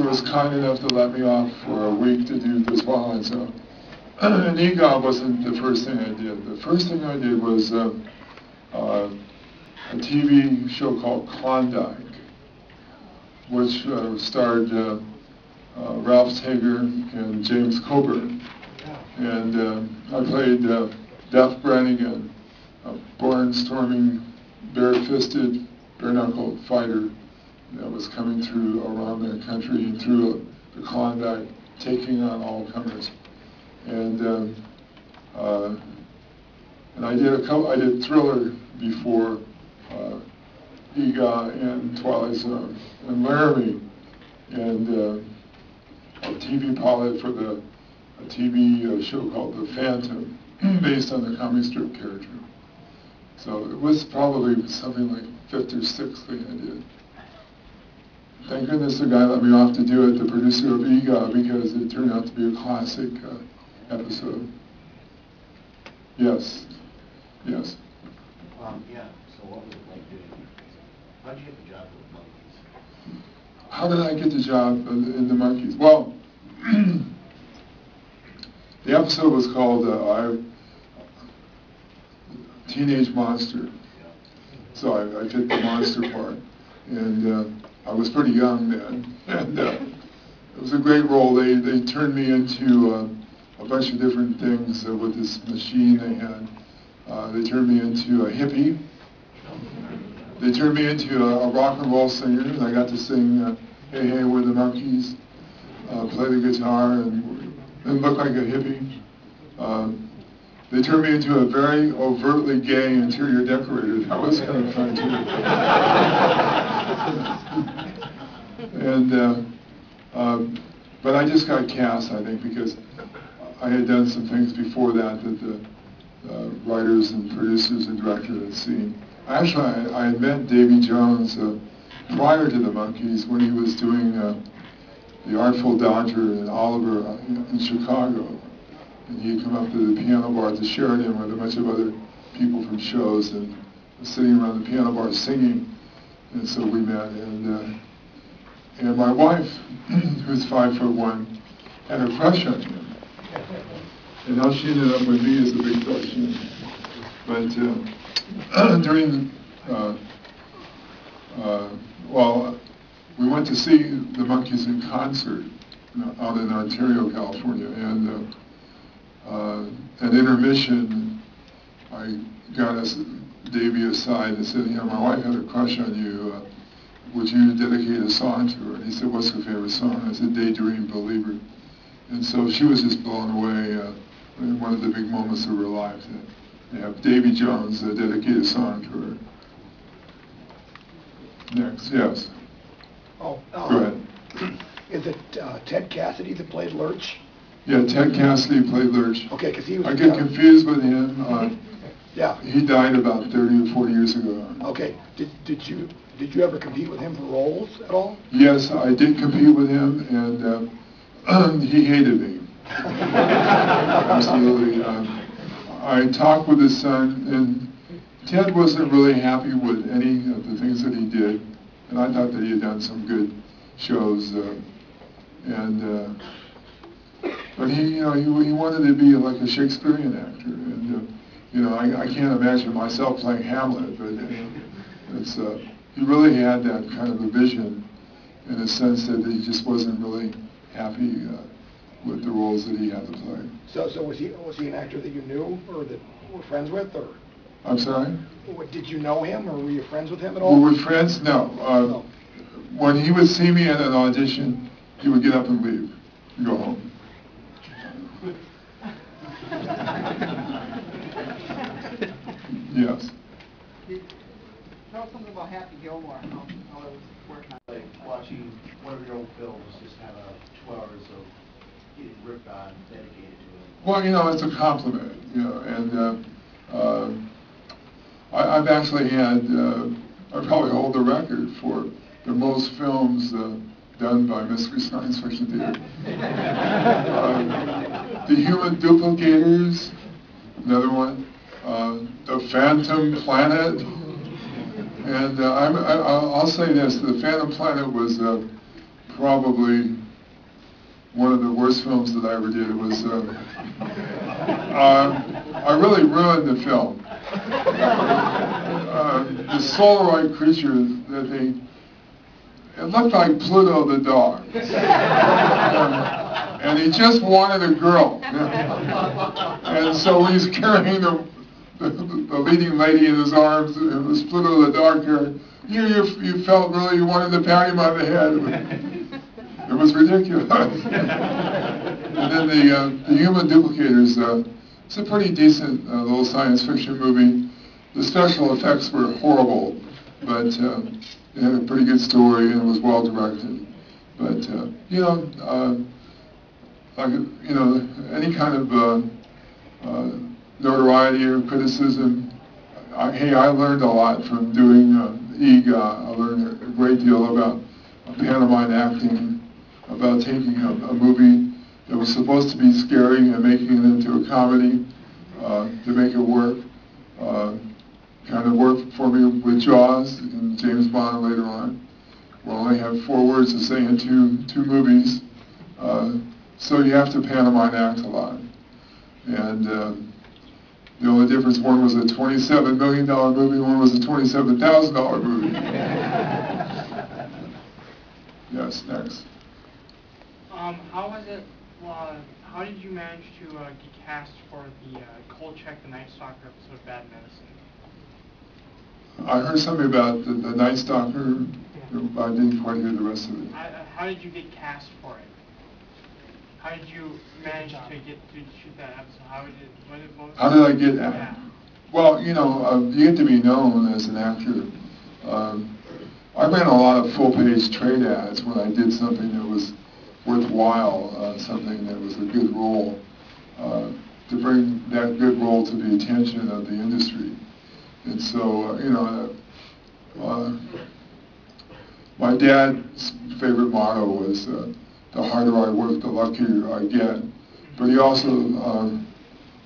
was kind enough to let me off for a week to do this while, and so and EGOT wasn't the first thing I did. The first thing I did was a TV show called Klondike, which starred Ralph Tager and James Coburn. And I played Death Brannigan, a barnstorming, bare-fisted, bare-knuckled fighter that was coming through around the country and through the Klondike, taking on all comers. And I did Thriller before EGOT and Twilight Zone and Laramie, and a TV pilot for a TV show called The Phantom, based on the comic strip character. So it was probably something like fifth or sixth thing I did. Thank goodness the guy let me off to do it, the producer of EGOT, because it turned out to be a classic episode. Yes. Yes. Yeah, so what was it like doing it? How did you get the job with the Monkeys? How did I get the job in the Monkeys? Well, the episode was called Teenage Monster. So I fit the monster part. And I was pretty young then. And it was a great role. They turned me into a bunch of different things with this machine they had. They turned me into a hippie. They turned me into a rock and roll singer, and I got to sing Hey Hey We're the Monkeys, play the guitar, and look like a hippie. They turned me into a very overtly gay interior decorator. That was kind of fun too. And but I just got cast, I think, because I had done some things before that the writers and producers and directors had seen. Actually, I had met Davy Jones prior to the Monkeys when he was doing The Artful Dodger and Oliver in Chicago. And he had come up to the piano bar at the Sheridan with a bunch of other people from shows and was sitting around the piano bar singing. And so we met. And my wife, who's 5'1", had a crush on him. And how she ended up with me is a big question. But during, we went to see the Monkeys in concert out in Ontario, California, and at intermission, I got Davey aside and said, my wife had a crush on you. Would you dedicate a song to her? And he said, what's her favorite song? I said, Daydream Believer. And so she was just blown away. In one of the big moments of her life, they have Davy Jones dedicate a song to her. Next, yes. Oh, go ahead. Is it Ted Cassidy that played Lurch? Yeah, Ted Cassidy played Lurch. Okay, because he was. I get confused with him. Yeah. He died about 30 or 40 years ago. Okay. Did you ever compete with him for roles at all? Yes, I did compete with him, and he hated me. Absolutely. I talked with his son, and Ted wasn't really happy with any of the things that he did, and I thought that he had done some good shows. But he wanted to be like a Shakespearean actor, and I can't imagine myself playing Hamlet, but he really had that kind of a vision, in a sense that he just wasn't really happy with the roles that he had to play. So was he an actor that you knew or that were friends with, or? I'm sorry? Did you know him, or were you friends with him at all? Were we friends? No. No. When he would see me at an audition, he would get up and leave and go home. Yes. Tell us something about Happy Gilmore, how it was working on. Like watching one of your old films, just kind of 2 hours of getting ripped on, dedicated to it. Well, it's a compliment, and I've actually had, I probably hold the record for the most films done by Mystery Science Fiction Theater. The Human Duplicators, another one. The Phantom Planet. And I'll say this, the Phantom Planet was probably one of the worst films that I ever did. It was, I really ruined the film. The Solaroid creature that it looked like Pluto the dog. And he just wanted a girl. And so he's carrying the leading lady in his arms, and it was Pluto the dog here. You felt really you wanted to pat him on the head. It was ridiculous. And then the Human Duplicators, it's a pretty decent little science fiction movie. The special effects were horrible, but it had a pretty good story and it was well directed. But any kind of notoriety or criticism. I learned a lot from doing EGA. I learned a great deal about pantomime acting, about taking a movie that was supposed to be scary and making it into a comedy to make it work. Kind of worked for me with Jaws and James Bond later on. We'll only have 4 words to say in two movies. So you have to pantomime act a lot. And the only difference, one was a $27 million movie, one was a $27,000 movie. Yes, next. How was it, how did you manage to get cast for the Kolchak the Night Stalker episode of Bad Medicine? I heard something about the Night Stalker, but I didn't quite hear the rest of it. How did you get cast for it? How did you manage to get to shoot that episode? How did I get? Well, you get to be known as an actor. I ran a lot of full-page trade ads when I did something that was worthwhile, something that was a good role, to bring that good role to the attention of the industry. And so, my dad's favorite motto was, the harder I work, the luckier I get. But he also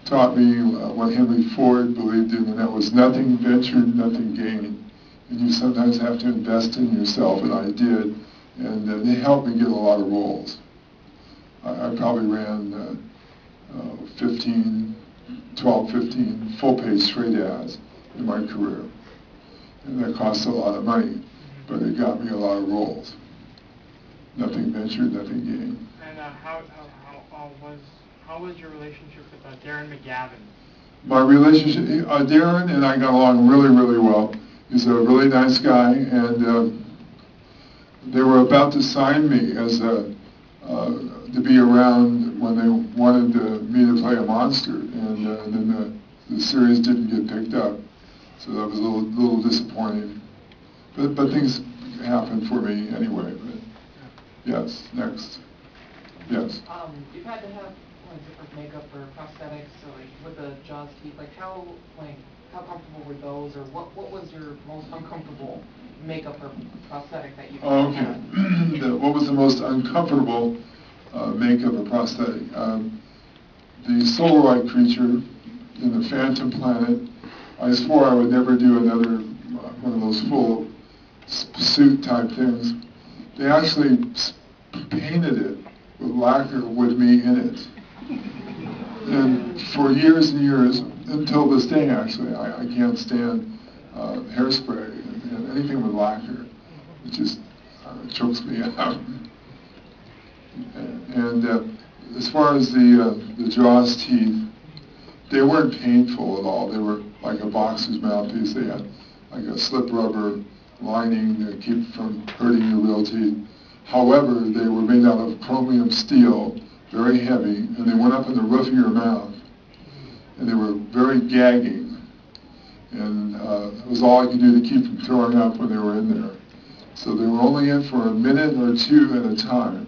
taught me what Henry Ford believed in, and that was nothing ventured, nothing gained. And you sometimes have to invest in yourself, and I did. And they helped me get a lot of roles. I probably ran 15 full-page trade ads in my career. And that cost a lot of money, but it got me a lot of roles. Nothing ventured, nothing gained. And how was your relationship with Darren McGavin? My relationship, Darren and I got along really, really well. He's a really nice guy, and they were about to sign me as to be around when they wanted me to play a monster, and then the series didn't get picked up, so that was a little disappointing. But things happened for me anyway. But yes, next. Yes. You've had to have different makeup or prosthetics, so with the Jaws teeth. How comfortable were those, or what was your most uncomfortable makeup or prosthetic that you've Oh, okay. had? What was the most uncomfortable makeup or prosthetic? The Solaroid creature in the Phantom Planet. I swore I would never do another one of those full suit type things. They actually painted it with lacquer with me in it. And for years and years, until this day actually, I can't stand hairspray and anything with lacquer. It just chokes me out. And as far as the Jaws teeth, they weren't painful at all. They were like a boxer's mouthpiece. They had like a slip rubber lining to keep from hurting your real teeth. However, they were made out of chromium steel, very heavy, and they went up in the roof of your mouth. And they were very gagging. And it was all I could do to keep from throwing up when they were in there. So they were only in for a minute or two at a time.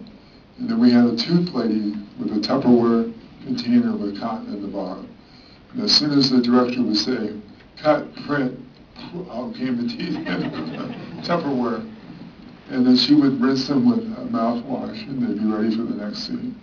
And then we had a tooth lady with a Tupperware container with cotton in the bottom. And as soon as the director would say, cut, print, out came the teeth in Tupperware. And then she would rinse them with mouthwash, and they'd be ready for the next scene.